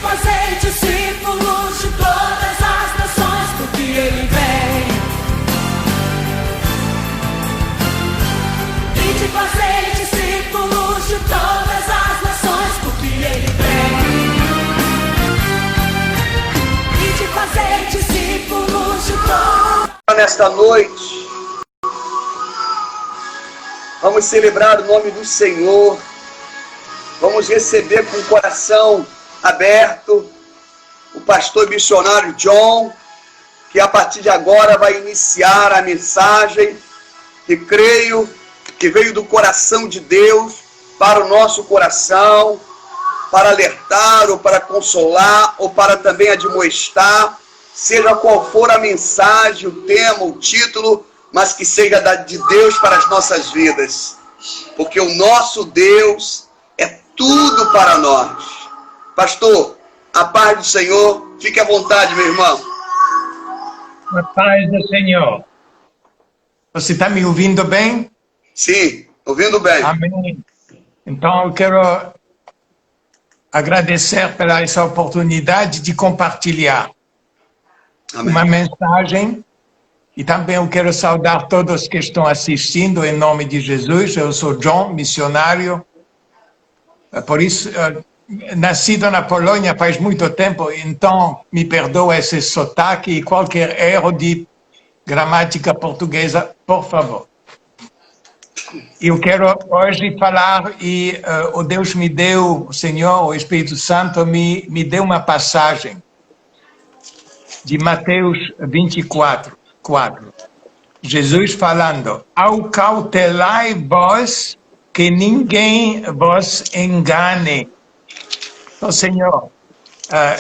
fazer discípulos de todas as nações, porque Ele vem. E de fazer discípulos de todas as nações, porque Ele vem. E de fazer discípulos de todas. Nesta noite, vamos celebrar o nome do Senhor. Vamos receber com o coração aberto o pastor missionário John, que a partir de agora vai iniciar a mensagem que creio que veio do coração de Deus para o nosso coração, para alertar ou para consolar ou para também admoestar, seja qual for a mensagem, o tema, o título, mas que seja de Deus para as nossas vidas, porque o nosso Deus é tudo para nós. Pastor, a paz do Senhor, fique à vontade, meu irmão. A paz do Senhor. Você está me ouvindo bem? Sim, ouvindo bem. Amém. Então eu quero agradecer pela essa oportunidade de compartilhar Amém. Uma mensagem. E também eu quero saudar todos que estão assistindo em nome de Jesus. Eu sou John, missionário. Por isso, nascido na Polônia faz muito tempo, então me perdoa esse sotaque e qualquer erro de gramática portuguesa, por favor. Eu quero hoje falar e o Deus me deu, o Senhor, o Espírito Santo me deu uma passagem de Mateus 24. Jesus falando: acautelai-vos que ninguém vos engane. Então, Senhor,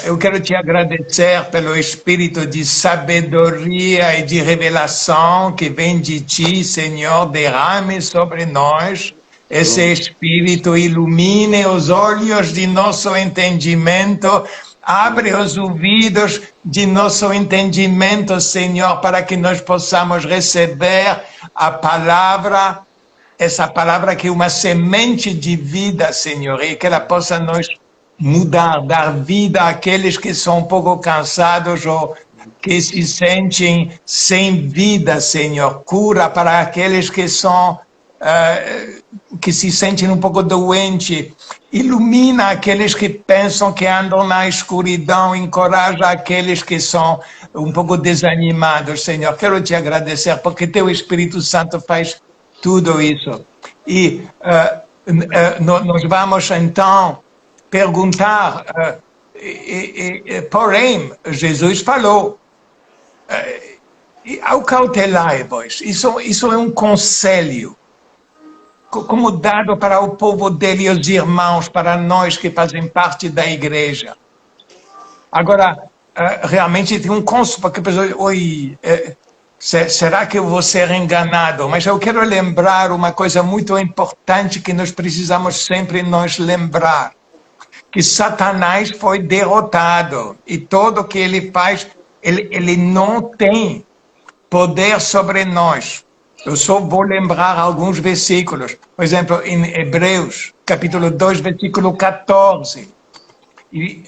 eu quero te agradecer pelo espírito de sabedoria e de revelação que vem de ti, Senhor. Derrame sobre nós esse espírito, ilumine os olhos de nosso entendimento. Abre os ouvidos de nosso entendimento, Senhor, para que nós possamos receber a palavra, essa palavra que é uma semente de vida, Senhor, e que ela possa nos mudar, dar vida àqueles que são um pouco cansados ou que se sentem sem vida, Senhor. Cura para aqueles que são que se sentem um pouco doentes. Ilumina aqueles que pensam que andam na escuridão, encoraja aqueles que são um pouco desanimados, Senhor. Quero te agradecer porque teu Espírito Santo faz tudo isso. E nós vamos então perguntar, porém, Jesus falou, acautelai-vos, isso é um conselho, como dado para o povo dele e os irmãos, para nós que fazem parte da igreja. Agora, realmente tem um conselho, porque a pessoa, será que eu vou ser enganado? Mas eu quero lembrar uma coisa muito importante que nós precisamos sempre nos lembrar, que Satanás foi derrotado e tudo que ele faz, ele não tem poder sobre nós. Eu só vou lembrar alguns versículos. Por exemplo, em Hebreus, capítulo 2, versículo 14. E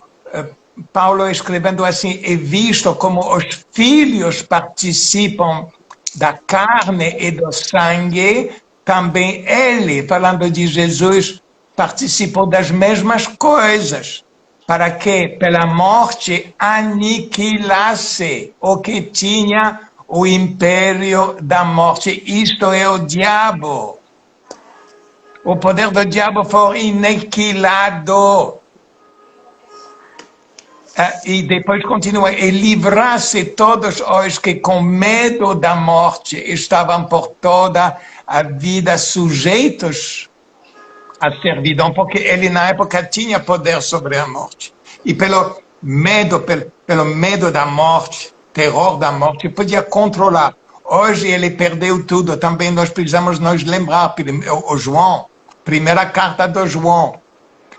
Paulo escrevendo assim: é visto como os filhos participam da carne e do sangue, também ele, falando de Jesus, participou das mesmas coisas, para que pela morte aniquilasse o que tinha o império da morte, isto é o diabo. O poder do diabo foi aniquilado. E depois continua, e livrasse todos os que com medo da morte estavam por toda a vida sujeitos à servidão, porque ele na época tinha poder sobre a morte. E pelo medo da morte, terror da morte, podia controlar. Hoje ele perdeu tudo. Também nós precisamos nos lembrar. O João, primeira carta do João,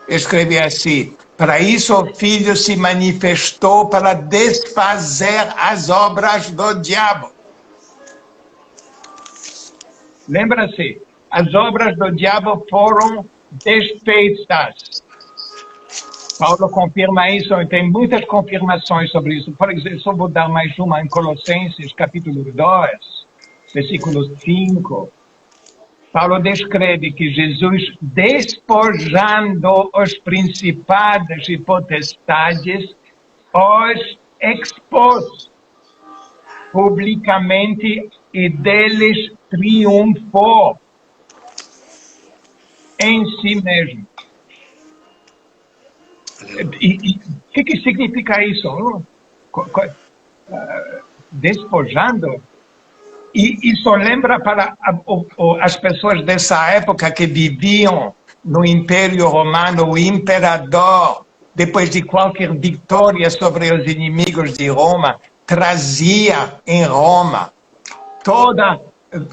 escreve assim: para isso o Filho se manifestou para desfazer as obras do diabo. Lembra-se, as obras do diabo foram desfeitas. Paulo confirma isso, e tem muitas confirmações sobre isso. Por exemplo, só vou dar mais uma em Colossenses, capítulo 2, versículo 5. Paulo descreve que Jesus, despojando os principados e potestades, os expôs publicamente e deles triunfou em si mesmo. E o que significa isso? Despojando? E isso lembra para as pessoas dessa época que viviam no Império Romano, o imperador, depois de qualquer vitória sobre os inimigos de Roma, trazia em Roma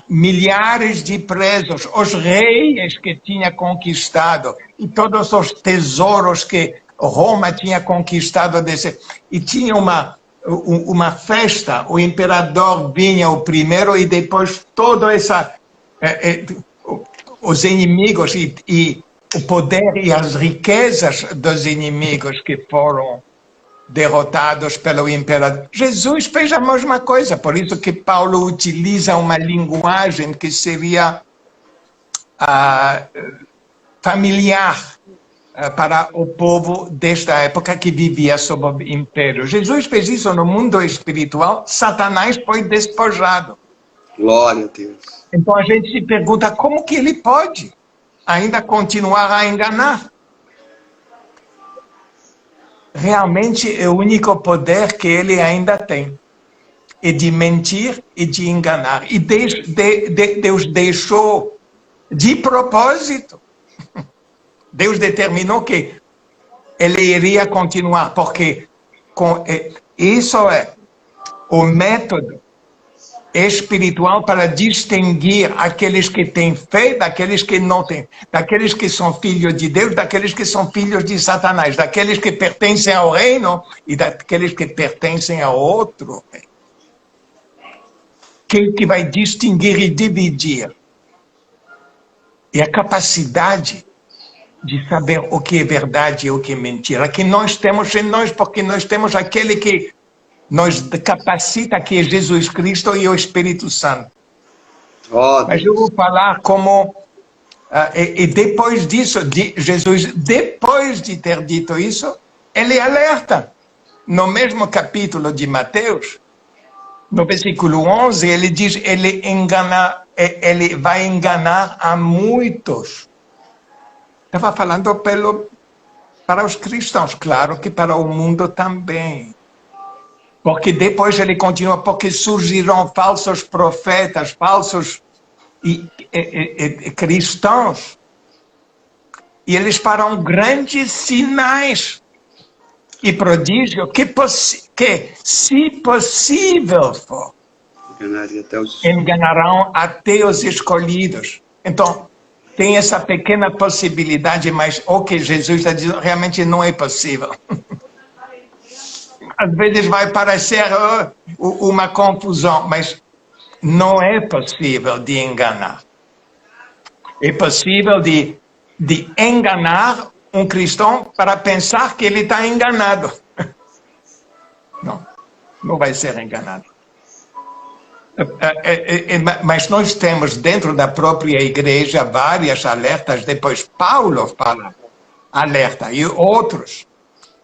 milhares de presos, os reis que tinha conquistado e todos os tesouros que Roma tinha conquistado e tinha uma festa, o imperador vinha o primeiro e depois os inimigos e o poder e as riquezas dos inimigos que foram derrotados pelo imperador. Jesus fez a mesma coisa, por isso que Paulo utiliza uma linguagem que seria familiar para o povo desta época que vivia sob o império. Jesus fez isso no mundo espiritual, Satanás foi despojado. Glória a Deus. Então a gente se pergunta como que ele pode ainda continuar a enganar. Realmente é o único poder que ele ainda tem, é de mentir e de enganar. E Deus deixou de propósito. Deus determinou que ele iria continuar, porque isso é o método espiritual para distinguir aqueles que têm fé daqueles que não têm, daqueles que são filhos de Deus, daqueles que são filhos de Satanás, daqueles que pertencem ao reino e daqueles que pertencem a outro reino. Quem que vai distinguir e dividir? E a capacidade de saber o que é verdade e o que é mentira, que nós temos em nós, porque nós temos aquele que nos capacita, que é Jesus Cristo e o Espírito Santo. Mas eu vou falar como... e depois disso, Jesus, depois de ter dito isso, ele alerta. No mesmo capítulo de Mateus, no versículo 11, ele diz, ele vai enganar a muitos. Estava falando para os cristãos, claro que para o mundo também. Porque depois ele continua, porque surgirão falsos profetas, falsos cristãos, e eles farão grandes sinais e prodígios que se possível for, enganarão até os escolhidos. Então, tem essa pequena possibilidade, mas o que Jesus está dizendo realmente não é possível. Às vezes vai parecer uma confusão, mas não é possível de enganar. É possível de enganar um cristão para pensar que ele está enganado. Não vai ser enganado. Mas nós temos dentro da própria igreja várias alertas, depois Paulo fala alerta, e outros.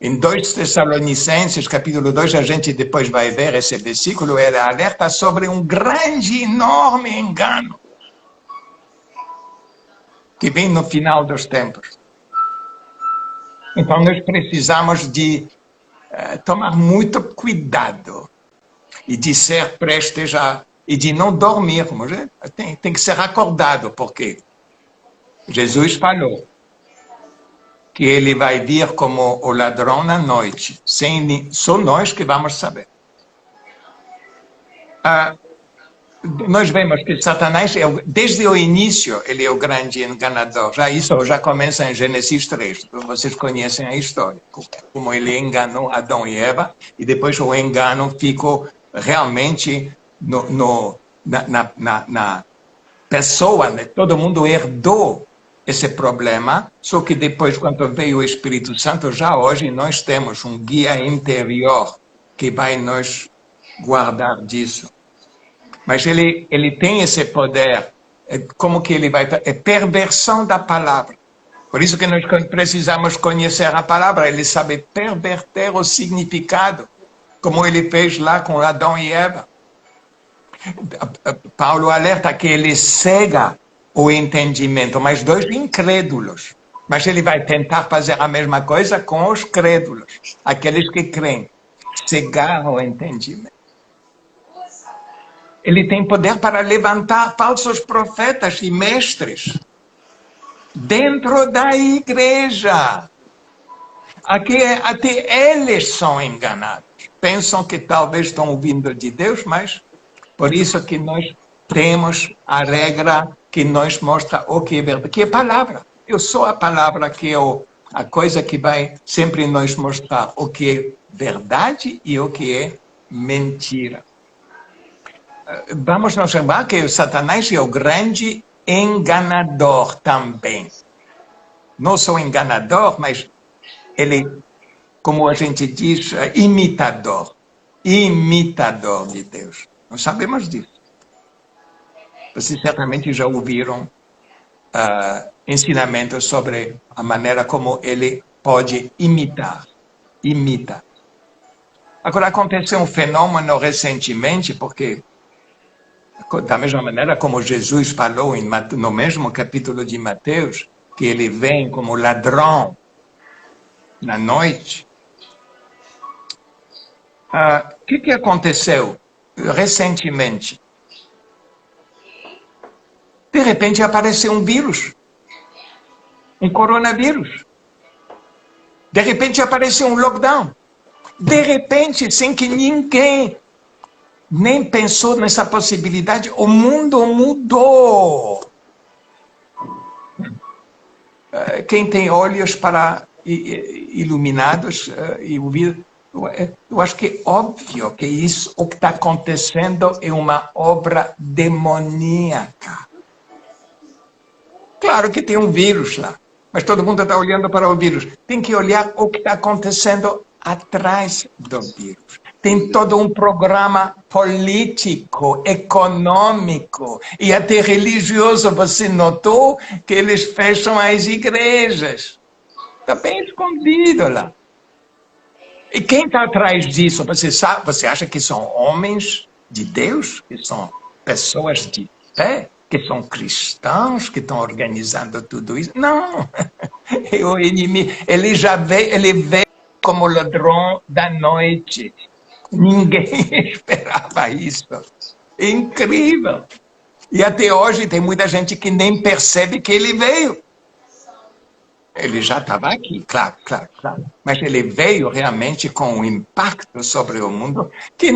Em 2 Tessalonicenses, capítulo 2, a gente depois vai ver esse versículo, ele alerta sobre um grande, enorme engano que vem no final dos tempos. Então nós precisamos de tomar muito cuidado e de ser prestes e de não dormirmos. Tem que ser acordado, porque Jesus falou que ele vai vir como o ladrão na noite, só nós que vamos saber. Nós vemos que Satanás, desde o início, ele é o grande enganador. Isso já começa em Gênesis 3, vocês conhecem a história, como ele enganou Adão e Eva, e depois o engano ficou realmente na pessoa, né? Todo mundo herdou esse problema, só que depois, quando veio o Espírito Santo, já hoje nós temos um guia interior que vai nos guardar disso. Mas ele tem esse poder, como que ele vai... É perversão da palavra. Por isso que nós precisamos conhecer a palavra, ele sabe perverter o significado, como ele fez lá com Adão e Eva. Paulo alerta que ele cega o entendimento, mas dois incrédulos. Mas ele vai tentar fazer a mesma coisa com os crédulos, aqueles que creem, cegar o entendimento. Ele tem poder para levantar falsos profetas e mestres dentro da igreja. Aqui até eles são enganados. Pensam que talvez estão ouvindo de Deus, mas por isso que nós temos a regra que nos mostra o que é verdade, que é palavra. Eu sou a palavra que é a coisa que vai sempre nos mostrar o que é verdade e o que é mentira. Vamos nos lembrar que o Satanás é o grande enganador também. Não só enganador, mas ele, como a gente diz, imitador. Imitador de Deus. Nós sabemos disso. Vocês certamente já ouviram ensinamentos sobre a maneira como ele pode imitar. Imita. Agora, aconteceu um fenômeno recentemente, porque da mesma maneira como Jesus falou no mesmo capítulo de Mateus, que ele vem como ladrão na noite. O que aconteceu recentemente? De repente apareceu um vírus, um coronavírus. De repente apareceu um lockdown. De repente, sem que ninguém nem pensou nessa possibilidade, o mundo mudou. Quem tem olhos para iluminados e ouvir, eu acho que é óbvio que isso, o que está acontecendo é uma obra demoníaca. Claro que tem um vírus lá, mas todo mundo está olhando para o vírus. Tem que olhar o que está acontecendo atrás do vírus. Tem todo um programa político, econômico e até religioso. Você notou que eles fecham as igrejas. Está bem escondido lá. E quem está atrás disso? Você acha que são homens de Deus? Que são pessoas de fé? Que são cristãos que estão organizando tudo isso? Não. É o inimigo. Ele veio como ladrão da noite. Ninguém esperava isso. É incrível. E até hoje tem muita gente que nem percebe que ele veio. Ele já estava aqui, claro. Mas ele veio realmente com um impacto sobre o mundo que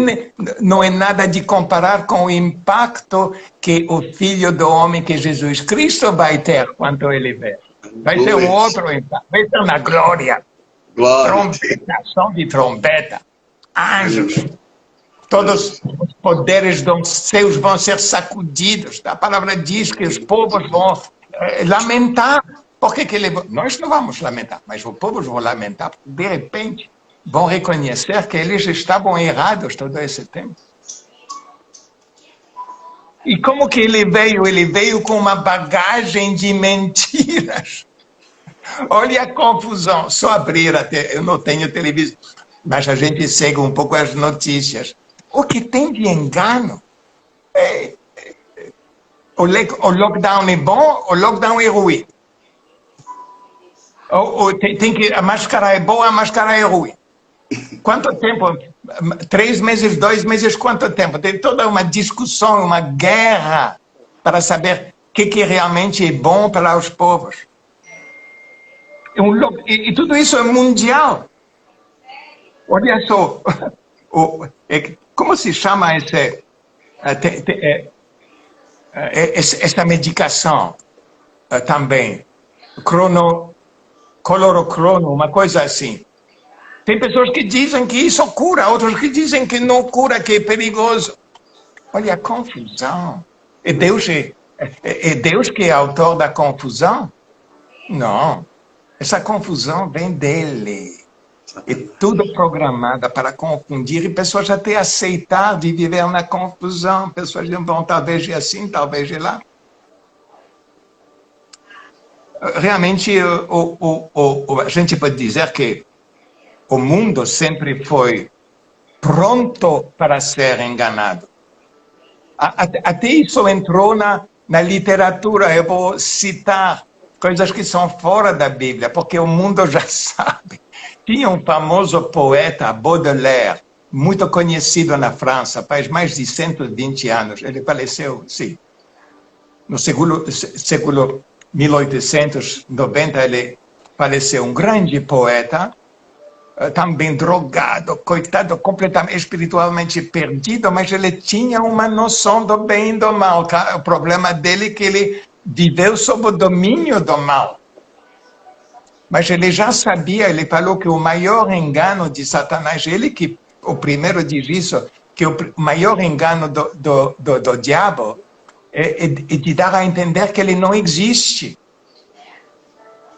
não é nada de comparar com o impacto que o Filho do Homem, que Jesus Cristo, vai ter quando ele vier. Vai ter um outro impacto. Vai ter uma glória. Trombeta, som de trombeta. Anjos, todos os poderes dos céus vão ser sacudidos. A palavra diz que os povos vão lamentar. Por que nós não vamos lamentar, mas os povos vão lamentar, porque de repente vão reconhecer que eles estavam errados todo esse tempo. E como que ele veio? Ele veio com uma bagagem de mentiras. Olha a confusão. Só abrir até, eu não tenho televisão, mas a gente segue um pouco as notícias. O que tem de engano? O lockdown é bom, o lockdown é ruim. A máscara é boa, a máscara é ruim. Quanto tempo? 3 meses, 2 meses, quanto tempo? Tem toda uma discussão, uma guerra para saber o que realmente é bom para os povos. E tudo isso é mundial. Olha só, como se chama essa medicação também? Clorocrono, uma coisa assim. Tem pessoas que dizem que isso cura, outros que dizem que não cura, que é perigoso. Olha a confusão. É Deus que é autor da confusão? Não, essa confusão vem dele. É tudo programado para confundir e pessoas até aceitar de viver na confusão. Pessoas vão talvez ir assim, talvez ir lá. Realmente, a gente pode dizer que o mundo sempre foi pronto para ser enganado. Até isso entrou na literatura. Eu vou citar coisas que são fora da Bíblia, porque o mundo já sabe. Tinha um famoso poeta, Baudelaire, muito conhecido na França, faz mais de 120 anos. Ele faleceu, sim. No século 1890, ele faleceu. Um grande poeta, também drogado, coitado, completamente espiritualmente perdido, mas ele tinha uma noção do bem e do mal. O problema dele é que ele viveu sob o domínio do mal. Mas ele já sabia, ele falou que o maior engano de Satanás, ele que o primeiro diz isso, que o maior engano do diabo é de dar a entender que ele não existe.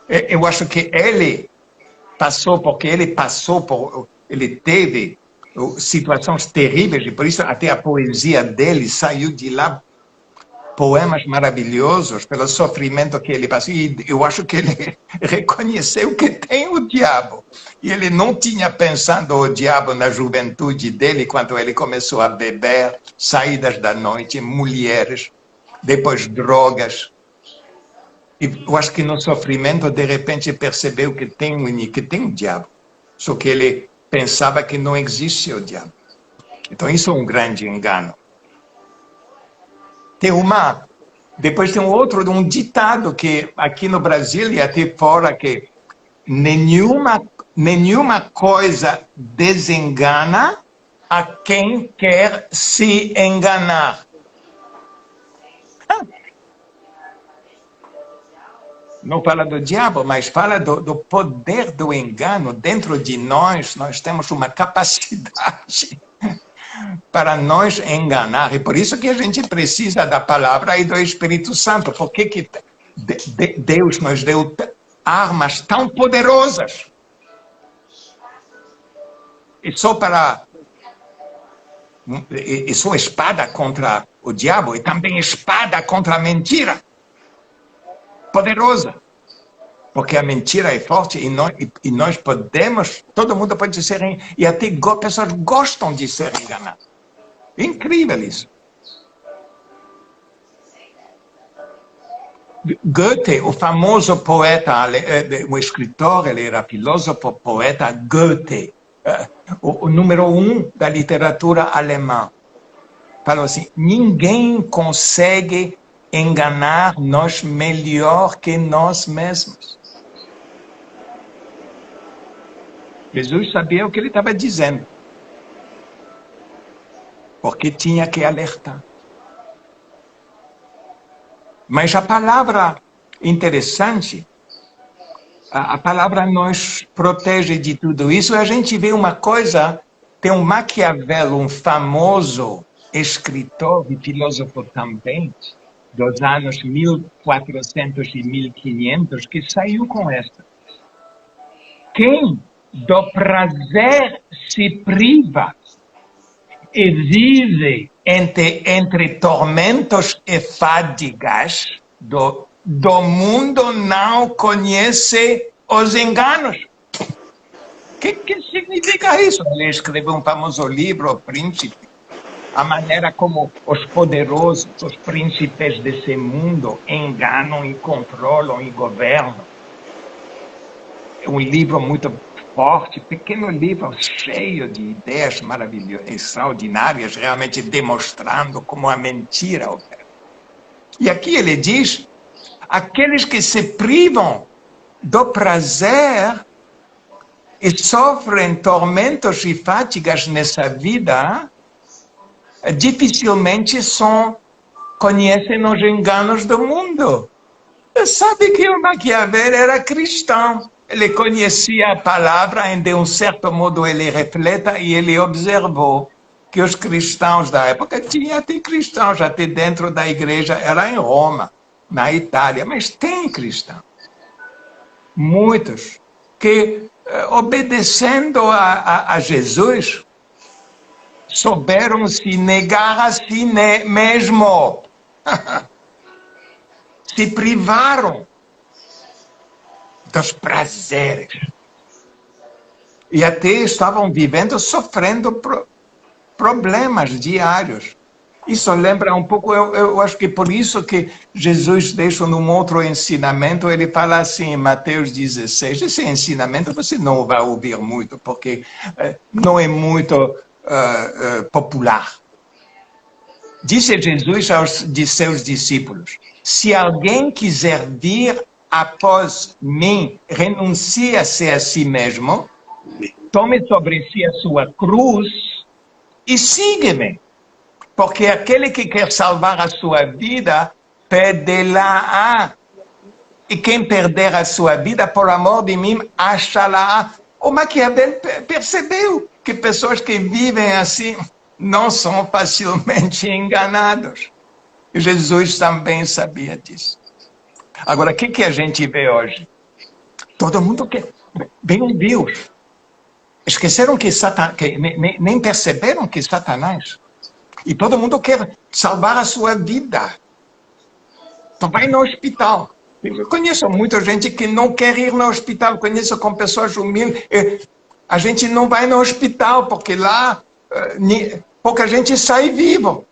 Eu acho que ele ele teve situações terríveis, e por isso até a poesia dele saiu de lá, poemas maravilhosos pelo sofrimento que ele passou. E eu acho que ele reconheceu que tem o diabo. E ele não tinha pensado o diabo na juventude dele, quando ele começou a beber, saídas da noite, mulheres, depois drogas. E eu acho que no sofrimento, de repente, percebeu que tem um diabo. Só que ele pensava que não existe o diabo. Então isso é um grande engano. Depois tem um ditado que aqui no Brasil e até fora, que nenhuma coisa desengana a quem quer se enganar. Não fala do diabo, mas fala do poder do engano. Dentro de nós temos uma capacidade para nos enganar. E por isso que a gente precisa da palavra e do Espírito Santo. Por que Deus nos deu armas tão poderosas? E só espada contra o diabo e também espada contra a mentira. Poderosa. Porque a mentira é forte e nós podemos, todo mundo pode ser, e até pessoas gostam de ser enganadas. Incrível isso. Goethe, o famoso poeta, o escritor, ele era filósofo, poeta Goethe, o número 1 da literatura alemã, falou assim: ninguém consegue enganar-nos melhor que nós mesmos. Jesus sabia o que ele estava dizendo, porque tinha que alertar. Mas a palavra interessante, a palavra nos protege de tudo isso. A gente vê uma coisa, tem um Maquiavel, um famoso escritor e filósofo também, dos anos 1400 e 1500, que saiu com esta: quem do prazer se priva e vive entre tormentos e fadigas do mundo não conhece os enganos. O que significa isso? Ele escreveu um famoso livro, O Príncipe, a maneira como os poderosos, os príncipes desse mundo enganam e controlam e governam. É um livro muito forte, pequeno livro, cheio de ideias maravilhosas, extraordinárias, realmente demonstrando como a mentira opera. E aqui ele diz: aqueles que se privam do prazer e sofrem tormentos e fadigas nessa vida, dificilmente conhecem os enganos do mundo. Você sabe que o Maquiavel era cristão. Ele conhecia a palavra e, de um certo modo, ele reflete e ele observou que os cristãos da época, tinha até cristãos, até dentro da igreja, era em Roma, na Itália, mas tem cristão. muitos que, obedecendo a Jesus, souberam se negar a si mesmo. Se privaram dos prazeres. E até estavam vivendo, sofrendo problemas diários. Isso lembra um pouco, eu acho que por isso que Jesus deixa num outro ensinamento, ele fala assim em Mateus 16, esse ensinamento você não vai ouvir muito, porque não é muito popular. Disse Jesus aos de seus discípulos, se alguém quiser vir após mim, renuncie-se a si mesmo, tome sobre si a sua cruz e siga-me. Porque aquele que quer salvar a sua vida, perde-la. E quem perder a sua vida, por amor de mim, acha-la. O Maquiavel percebeu que pessoas que vivem assim não são facilmente enganados. E Jesus também sabia disso. Agora, o que a gente vê hoje? Todo mundo quer. Bem Deus. Esqueceram que Satanás, nem perceberam que Satanás. E todo mundo quer salvar a sua vida. Então vai no hospital. Eu conheço muita gente que não quer ir no hospital. Conheço com pessoas humildes. A gente não vai no hospital porque lá pouca gente sai vivo.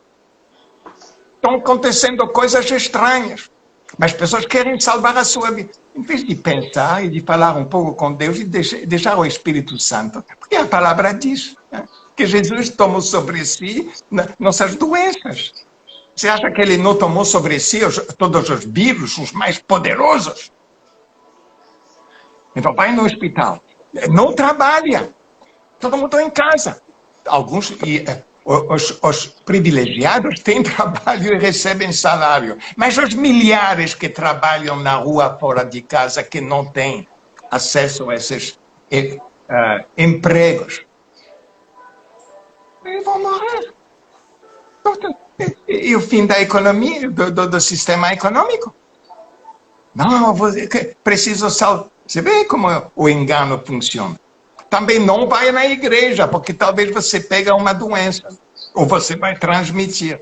Estão acontecendo coisas estranhas. Mas as pessoas querem salvar a sua vida. Em vez de pensar e de falar um pouco com Deus e deixar o Espírito Santo. Porque a palavra diz, né, que Jesus tomou sobre si nossas doenças. Você acha que ele não tomou sobre si todos os vírus, os mais poderosos? Então vai no hospital. Não trabalha. Todo mundo em casa. Alguns... Os privilegiados têm trabalho e recebem salário. Mas os milhares que trabalham na rua fora de casa, que não têm acesso a esses empregos, eles vão morrer. E o fim da economia, do sistema econômico? Não, preciso salvar. Você vê como o engano funciona. Também não vai na igreja, porque talvez você pegue uma doença, ou você vai transmitir.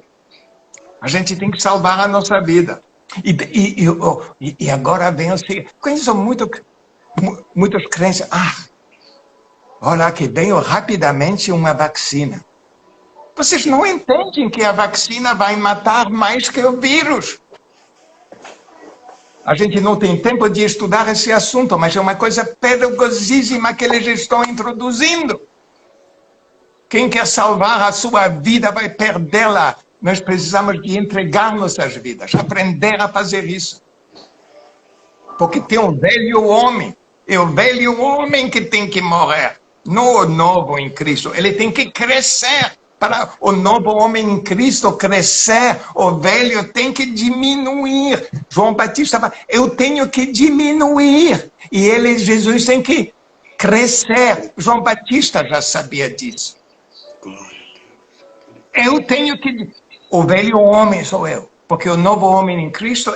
A gente tem que salvar a nossa vida. E agora vem o seguinte, conheço muitos crentes, olha que veio rapidamente uma vacina. Vocês não entendem que a vacina vai matar mais que o vírus. A gente não tem tempo de estudar esse assunto, mas é uma coisa perigosíssima que eles estão introduzindo. Quem quer salvar a sua vida vai perdê-la. Nós precisamos de entregar nossas vidas, aprender a fazer isso. Porque tem um velho homem, é o velho homem que tem que morrer, não o novo em Cristo. Ele tem que crescer. Para o novo homem em Cristo crescer, o velho tem que diminuir. João Batista fala, eu tenho que diminuir. E Jesus tem que crescer. João Batista já sabia disso. Eu tenho que... O velho homem sou eu. Porque o novo homem em Cristo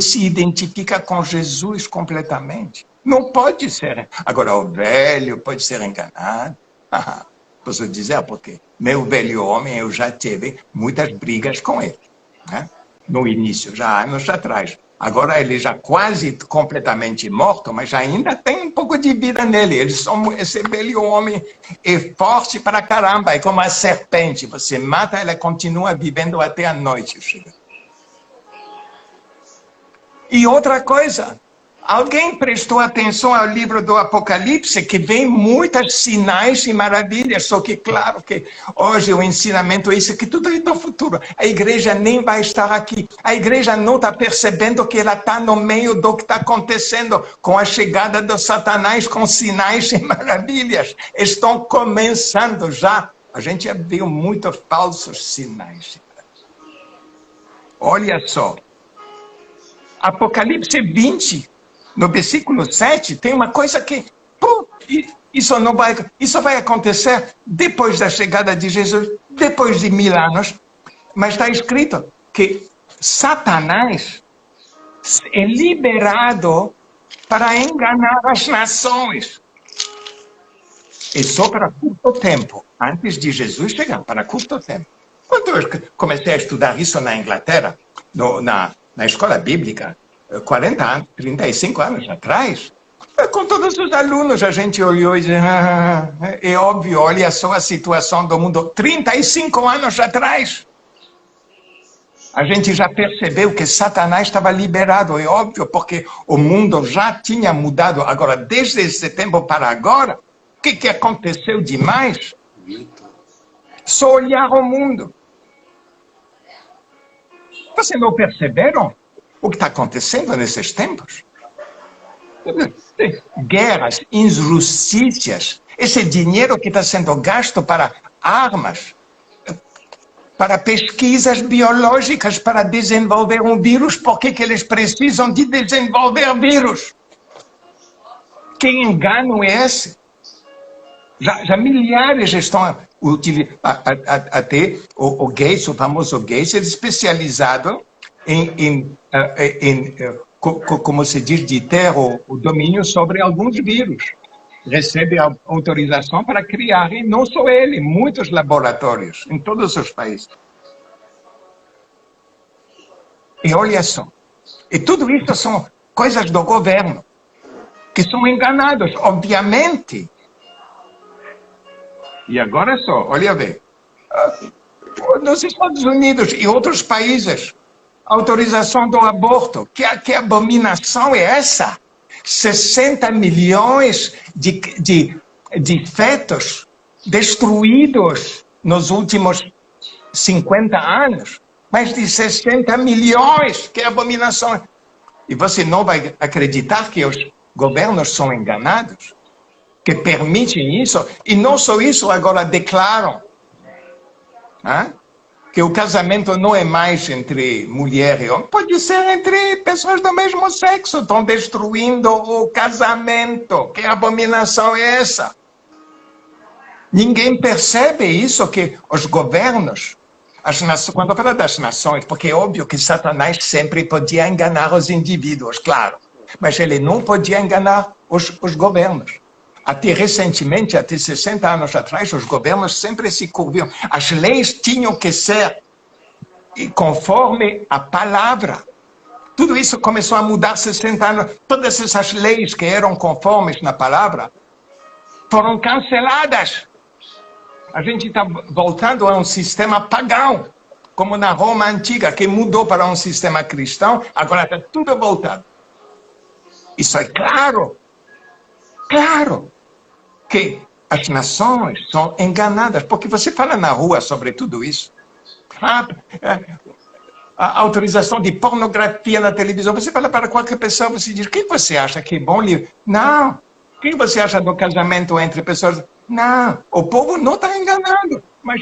se identifica com Jesus completamente. Não pode ser. Agora, o velho pode ser enganado. Posso dizer porque meu velho homem, eu já tive muitas brigas com ele, né? No início, já anos atrás. Agora ele já quase completamente morto, mas ainda tem um pouco de vida nele. Esse velho homem é forte para caramba, é como a serpente. Você mata, ela continua vivendo até a noite. E outra coisa, alguém prestou atenção ao livro do Apocalipse, que vem muitos sinais e maravilhas, só que claro que hoje o ensinamento é isso, que tudo é do futuro. A igreja nem vai estar aqui. A igreja não está percebendo que ela está no meio do que está acontecendo com a chegada do Satanás, com sinais e maravilhas. Estão começando já. A gente já viu muitos falsos sinais. Olha só. Apocalipse 20, no versículo 7, tem uma coisa que isso vai acontecer depois da chegada de Jesus, depois de 1000 anos. Mas está escrito que Satanás é liberado para enganar as nações. E só para curto tempo, antes de Jesus chegar, para curto tempo. Quando eu comecei a estudar isso na Inglaterra, na escola bíblica, 40 anos, 35 anos atrás, com todos os alunos a gente olhou e disse, é óbvio, olha só a situação do mundo 35 anos atrás. A gente já percebeu que Satanás estava liberado, é óbvio, porque o mundo já tinha mudado. Agora, desde esse tempo para agora, o que aconteceu demais? Só olhar o mundo. Vocês não perceberam o que está acontecendo nesses tempos? Guerras, injustiças, esse dinheiro que está sendo gasto para armas, para pesquisas biológicas, para desenvolver um vírus. Por que eles precisam de desenvolver vírus? Que engano é esse? Já milhares estão utilizando, até o Gates, o famoso Gates, é especializado como se diz, de ter o domínio sobre alguns vírus. Recebe a autorização para criar, e não só ele, muitos laboratórios, em todos os países. E olha só, e tudo isso são coisas do governo, que são enganados, obviamente. E agora só, olha bem, nos Estados Unidos e outros países, autorização do aborto, que abominação é essa? 60 milhões de fetos destruídos nos últimos 50 anos. Mais de 60 milhões, que abominação. E você não vai acreditar que os governos são enganados? Que permitem isso? E não só isso, agora declaram que o casamento não é mais entre mulher e homem, pode ser entre pessoas do mesmo sexo. Estão destruindo o casamento. Que abominação é essa? Ninguém percebe isso, que os governos, quando fala das nações, porque é óbvio que Satanás sempre podia enganar os indivíduos, claro, mas ele não podia enganar os governos. Até recentemente, até 60 anos atrás, os governos sempre se curviam. As leis tinham que ser conforme a palavra. Tudo isso começou a mudar 60 anos. Todas essas leis que eram conformes na palavra foram canceladas. A gente está voltando a um sistema pagão, como na Roma antiga, que mudou para um sistema cristão, agora está tudo voltado. Isso é claro. Claro que as nações são enganadas, porque você fala na rua sobre tudo isso. A autorização de pornografia na televisão, você fala para qualquer pessoa, você diz, o que você acha que é bom? Não. O que você acha do casamento entre pessoas? Não. O povo não está enganado. Mas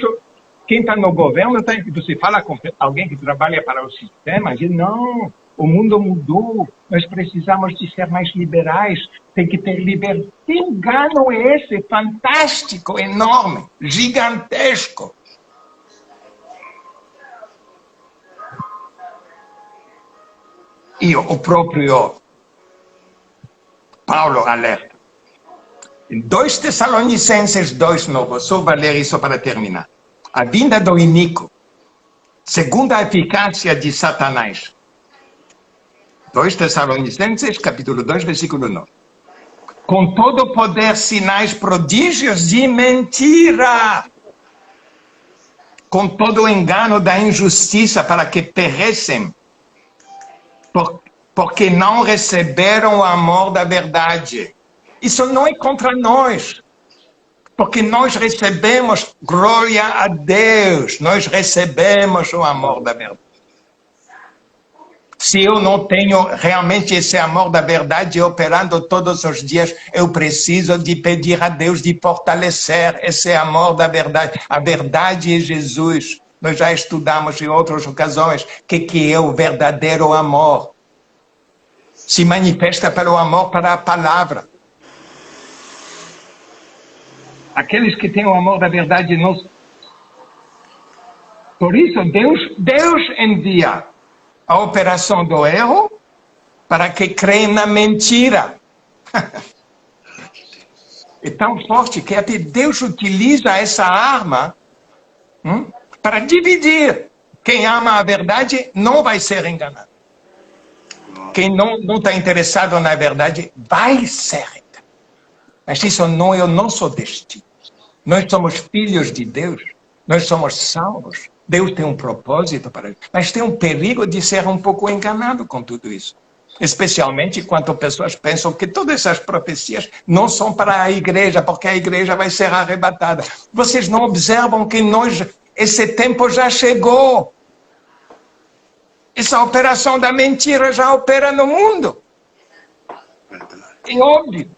quem está no governo, você fala com alguém que trabalha para o sistema, diz, não, o mundo mudou, nós precisamos de ser mais liberais, tem que ter liberdade. Que engano é esse? Fantástico, enorme, gigantesco. E o próprio Paulo alerta. Em 2 Tessalonicenses 2:9, só vou ler isso para terminar. A vinda do iníquo, segundo a eficácia de Satanás. 2 Tessalonicenses, capítulo 2, versículo 9. Com todo o poder, sinais, prodígios de mentira, com todo o engano da injustiça, para que perecem, porque não receberam o amor da verdade. Isso não é contra nós, porque nós recebemos, glória a Deus, nós recebemos o amor da verdade. Se eu não tenho realmente esse amor da verdade operando todos os dias, eu preciso de pedir a Deus de fortalecer esse amor da verdade. A verdade é Jesus. Nós já estudamos em outras ocasiões o que é o verdadeiro amor. Se manifesta pelo amor para a palavra. Aqueles que têm o amor da verdade não. Por isso, Deus envia a operação do erro para que creem na mentira. É tão forte que até Deus utiliza essa arma para dividir. Quem ama a verdade não vai ser enganado. Quem não está interessado na verdade vai ser enganado. Mas isso não é o nosso destino. Nós somos filhos de Deus. Nós somos salvos. Deus tem um propósito para isso. Mas tem um perigo de ser um pouco enganado com tudo isso. Especialmente quando pessoas pensam que todas essas profecias não são para a igreja, porque a igreja vai ser arrebatada. Vocês não observam que esse tempo já chegou. Essa operação da mentira já opera no mundo. É óbvio.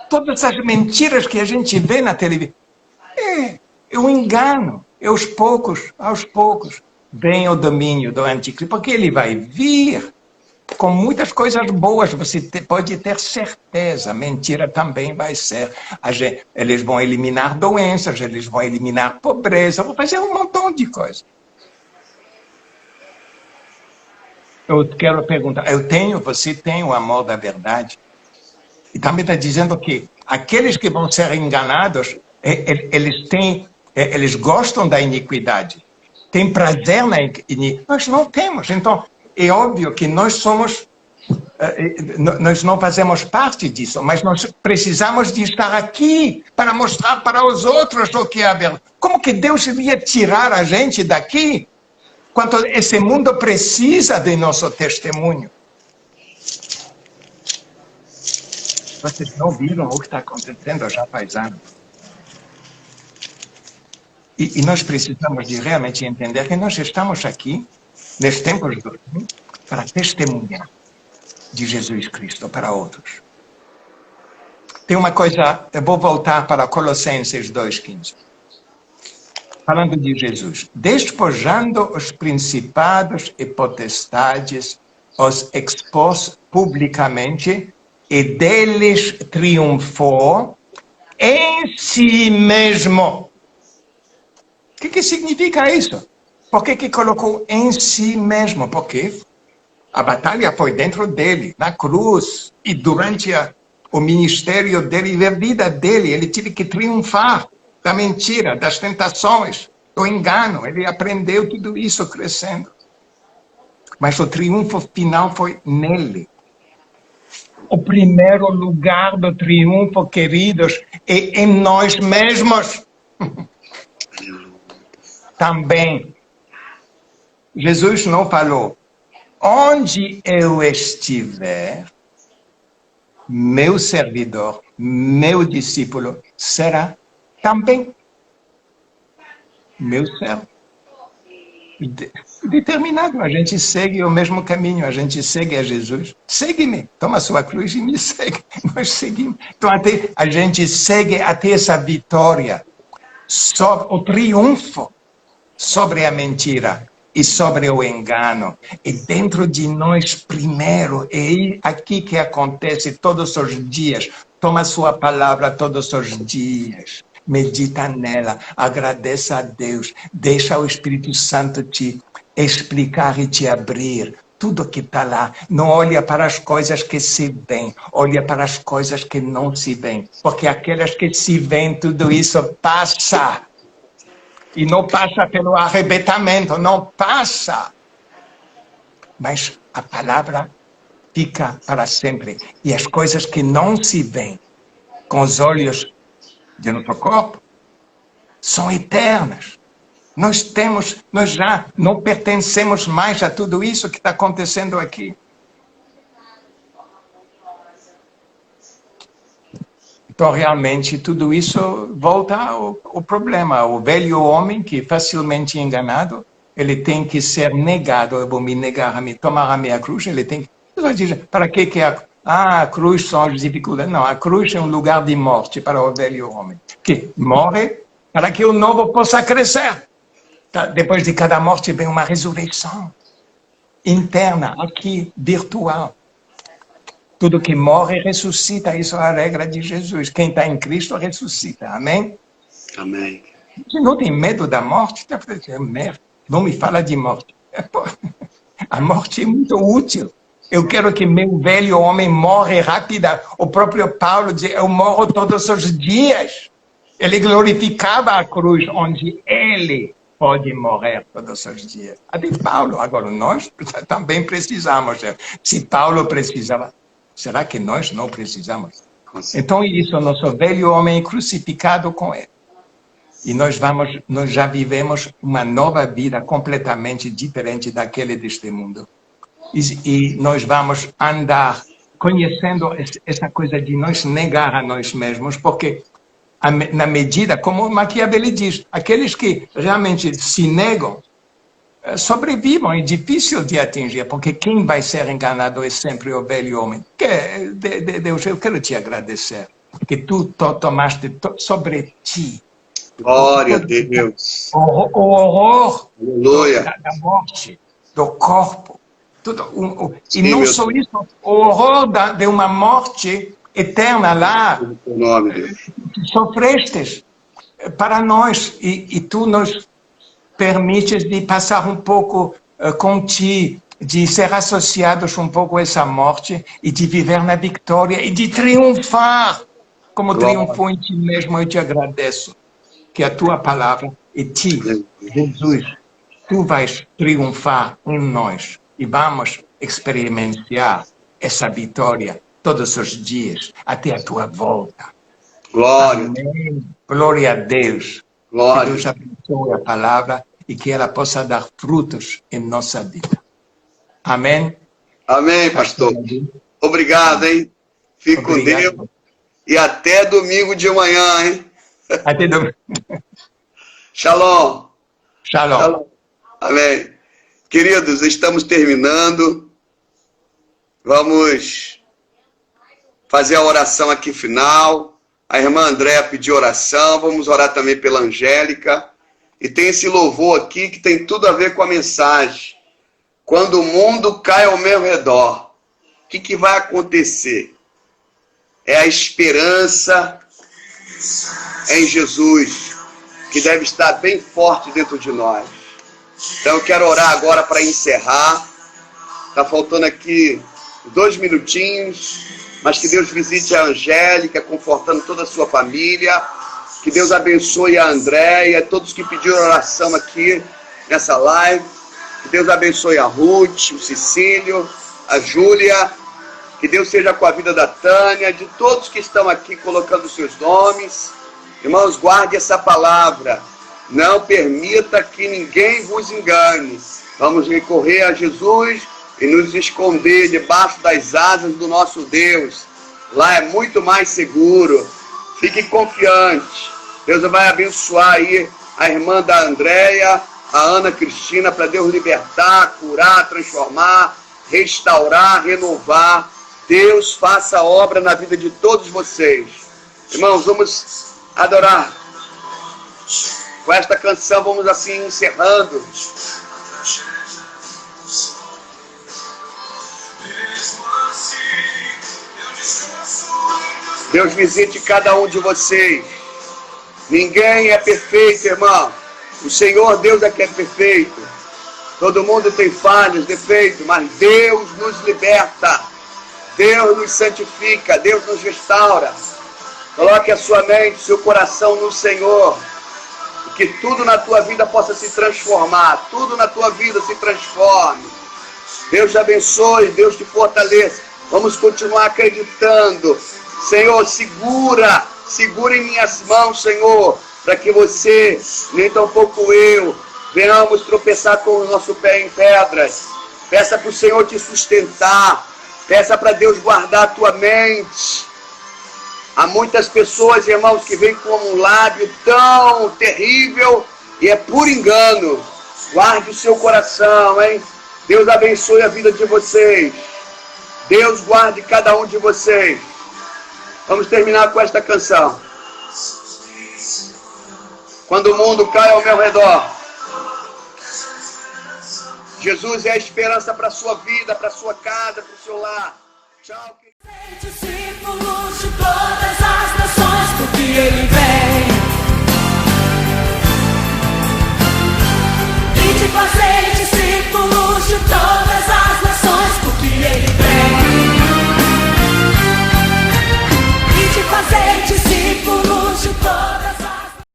Todas as mentiras que a gente vê na televisão, é um engano. Aos poucos, vem o domínio do anticristo, porque ele vai vir com muitas coisas boas, você pode ter certeza. Mentira também vai ser. Eles vão eliminar doenças, eles vão eliminar pobreza, vão fazer um montão de coisas. Eu quero perguntar, você tem o amor da verdade? E também está dizendo que aqueles que vão ser enganados, eles gostam da iniquidade, têm prazer na iniquidade. Nós não temos. Então, é óbvio que nós não fazemos parte disso, mas nós precisamos de estar aqui para mostrar para os outros o que é a verdade. Como que Deus iria tirar a gente daqui, quando esse mundo precisa de nosso testemunho? Vocês não viram o que está acontecendo já faz anos. E nós precisamos de realmente entender que nós estamos aqui, nesses tempos do fim, para testemunhar de Jesus Cristo para outros. Tem uma coisa, eu vou voltar para Colossenses 2,15. Falando de Jesus. Despojando os principados e potestades, os expôs publicamente, e deles triunfou em si mesmo. O que significa isso? Por que colocou em si mesmo? Porque a batalha foi dentro dele, na cruz, e durante o ministério dele e a vida dele, ele teve que triunfar da mentira, das tentações, do engano. Ele aprendeu tudo isso crescendo. Mas o triunfo final foi nele. O primeiro lugar do triunfo, queridos, é em nós mesmos. Também. Jesus não falou, onde eu estiver, meu servidor, meu discípulo, será também meu servo. Determinado, a gente segue o mesmo caminho, a gente segue a Jesus. Segue-me, toma sua cruz e me segue. Nós seguimos. Então, a gente segue até essa vitória, sobre o triunfo sobre a mentira e sobre o engano. E dentro de nós primeiro, é aqui que acontece todos os dias. Toma sua palavra todos os dias. Medita nela, agradeça a Deus, deixa o Espírito Santo te explicar e te abrir tudo que está lá. Não olha para as coisas que se veem, olha para as coisas que não se veem, porque aquelas que se veem, tudo isso passa. E não passa pelo arrebatamento, não passa. Mas a palavra fica para sempre. E as coisas que não se veem com os olhos de nosso corpo são eternas. Nós já não pertencemos mais a tudo isso que está acontecendo aqui. Então, realmente, tudo isso volta ao problema. O velho homem, que é facilmente enganado, ele tem que ser negado. Eu vou me negar tomar a minha cruz, ele tem que... Para que a cruz são as dificuldades? Não, a cruz é um lugar de morte para o velho homem, que morre para que o novo possa crescer. Depois de cada morte vem uma ressurreição interna, aqui, virtual. Tudo que morre ressuscita, isso é a regra de Jesus. Quem está em Cristo ressuscita, amém? Amém. Você não tem medo da morte? Não me fala de morte. A morte é muito útil. Eu quero que meu velho homem morre rápido. O próprio Paulo diz, eu morro todos os dias. Ele glorificava a cruz, onde ele pode morrer todos os dias. Até Paulo, agora nós também precisamos. Se Paulo precisava, será que nós não precisamos? Então isso, nosso velho homem crucificado com ele. E nós já vivemos uma nova vida completamente diferente daquele deste mundo. E nós vamos andar conhecendo essa coisa de nos negar a nós mesmos, porque na medida, como Maquiavel diz, aqueles que realmente se negam, sobrevivem, é difícil de atingir, porque quem vai ser enganado é sempre o velho homem. Deus, eu quero te agradecer, que tu tomaste sobre ti. Glória a Deus. O horror Aleluia. da morte, do corpo. Tudo, e Sim, não meu só Deus. isso, o horror de uma morte eterna lá, Em nome de Deus. sofrestes para nós, e tu nos permites de passar um pouco com ti, de ser associados um pouco a essa morte e de viver na vitória e de triunfar, como Glória. triunfou em ti mesmo. Eu te agradeço que a tua palavra e ti, Jesus, tu vais triunfar em nós e vamos experimentar essa vitória todos os dias até a tua volta. Glória. Amém. Glória a Deus. Que Glória. Deus abençoe a palavra e que ela possa dar frutos em nossa vida. Amém. Amém, pastor. Obrigado, hein? Fique com Obrigado. Deus. E até domingo de manhã, hein? Até domingo. Shalom. Shalom. Shalom. Amém. Queridos, estamos terminando. Vamos fazer a oração aqui final. A irmã Andréa pediu oração. Vamos orar também pela Angélica. E tem esse louvor aqui que tem tudo a ver com a mensagem. Quando o mundo cai ao meu redor, o que vai acontecer? É a esperança em Jesus, que deve estar bem forte dentro de nós. Então eu quero orar agora para encerrar. Está faltando aqui 2 minutinhos, mas que Deus visite a Angélica, confortando toda a sua família. Que Deus abençoe a Andréia, todos que pediram oração aqui nessa live. Que Deus abençoe a Ruth, o Cecílio, a Júlia. Que Deus seja com a vida da Tânia, de todos que estão aqui colocando seus nomes. Irmãos, guarde essa palavra. Não permita que ninguém vos engane. Vamos recorrer a Jesus e nos esconder debaixo das asas do nosso Deus. Lá é muito mais seguro. Fique confiante. Deus vai abençoar aí a irmã da Andréia, a Ana Cristina, para Deus libertar, curar, transformar, restaurar, renovar. Deus faça a obra na vida de todos vocês. Irmãos, vamos adorar. Com esta canção vamos assim encerrando. Deus visite cada um de vocês. Ninguém é perfeito, irmão. O Senhor Deus é que é perfeito. Todo mundo tem falhas, defeitos, mas Deus nos liberta. Deus nos santifica, Deus nos restaura. Coloque a sua mente, seu coração no Senhor. E que tudo na tua vida possa se transformar. Tudo na tua vida se transforme. Deus te abençoe, Deus te fortaleça. Vamos continuar acreditando. Senhor, segura em minhas mãos, Senhor, para que você, nem tampouco eu, venhamos tropeçar com o nosso pé em pedras. Peça para o Senhor te sustentar. Peça para Deus guardar a tua mente. Há muitas pessoas, irmãos, que vêm com um lábio tão terrível e é por engano. Guarde o seu coração, hein? Deus abençoe a vida de vocês. Deus guarde cada um de vocês. Vamos terminar com esta canção. Quando o mundo cai ao meu redor, Jesus é a esperança para a sua vida, para a sua casa, para o seu lar. Tchau. Discípulos de todas as nações, porque Ele vem.